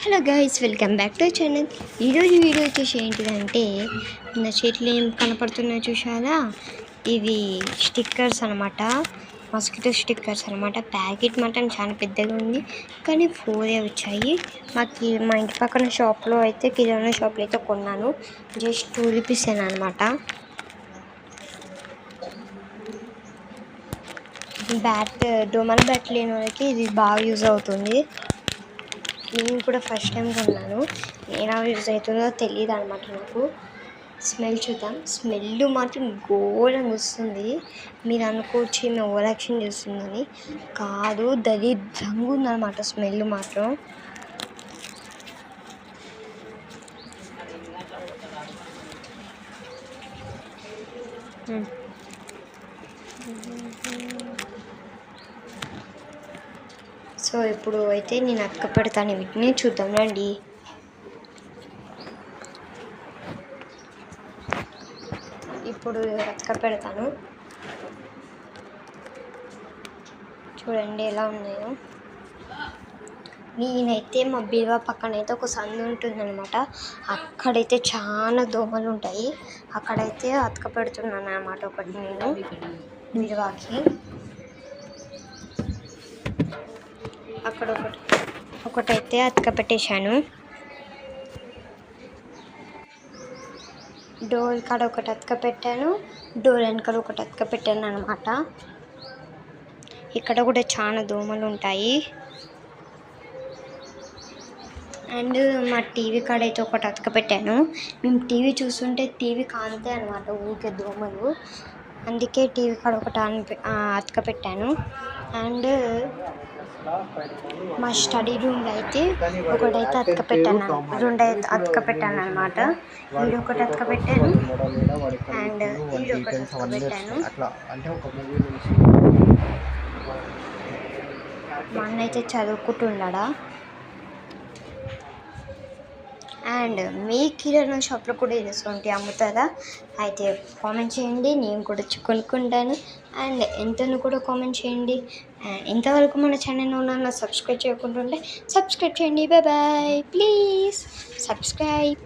Hello guys, welcome back to channel. ఈరోజు video వచ్చేసి ఏంటిదంటే, నా చేతిలో ఏం కనపడుతున్నాయో చూసారా? ఇది స్టిక్కర్స్ అనమాట, మస్కిటో స్టిక్కర్స్ అనమాట. ప్యాకెట్ మాత్రం చాలా పెద్దగా ఉంది, కానీ 4 వచ్చాయి. మా ఇంటి పక్కన షాప్లో అయితే, కిరాణా షాప్లో అయితే కొన్నాను. జస్ట్ 2 రూపీస్ అనమాట. డోమల్ బ్యాట్ లేని వాళ్ళకి ఇది బాగా యూజ్ అవుతుంది. నేను కూడా ఫస్ట్ టైం కొన్నాను. ఎలా యూజ్ అవుతుందో తెలియదు అనమాట నాకు. స్మెల్ చూద్దాం. స్మెల్ మాత్రం ఘోరంగా వస్తుంది. మీరు అనుకోవచ్చు మేము ఓవర్ యాక్షన్ చేస్తుందని. కాదు, దరిద్రంగా ఉందన్నమాట స్మెల్ మాత్రం. సో ఇప్పుడు అయితే నేను అతక పెడతాను వీటిని, చూద్దాం రండి. ఇప్పుడు అతక పెడతాను, చూడండి ఎలా ఉన్నాయో. నేనైతే మా బీరువా పక్కన అయితే ఒక సందు ఉంటుందన్నమాట. అక్కడైతే చాలా దోమలు ఉంటాయి. అక్కడైతే అతక పెడుతున్నాను అన్నమాట ఒకటి నేను బీరువాకి. అక్కడ ఒకటైతే అతక పెట్టేశాను. డోర్ కాడ ఒకటి అతక పెట్టాను, డోర్ వెనకాల ఒకటి అతక పెట్టాను అనమాట. ఇక్కడ కూడా చాలా దోమలు ఉంటాయి. అండ్ మా టీవీ కాడ అయితే ఒకటి అతక పెట్టాను. మేము టీవీ చూస్తుంటే టీవీ కాంతే అనమాట ఊరికే దోమలు. అందుకే టీవీ కాడ ఒకటి అతక పెట్టాను. అండ్ మా స్టడీ రూమ్లో అయితే ఒకటైతే అతక పెట్టాను, 2 అతక పెట్టాను అనమాట. ఇది ఒకటి అతక పెట్టాను అండ్ ఇది ఒకటి అతక పెట్టాను. మా అన్న అయితే చదువుకుంటున్నాడా. అండ్ మీ కిరాణా షాప్లో కూడా ఇటువంటి అమ్ముతారా? అయితే కామెంట్ చేయండి, నేను కూడా కొనుక్కుంటాను. అండ్ ఎంతను కూడా కామెంట్ చేయండి. ఎంతవరకు మన ఛానల్ ఉన్న సబ్స్క్రైబ్ చేయకుండా ఉంటే సబ్స్క్రైబ్ చేయండి. Bye bye. Please subscribe.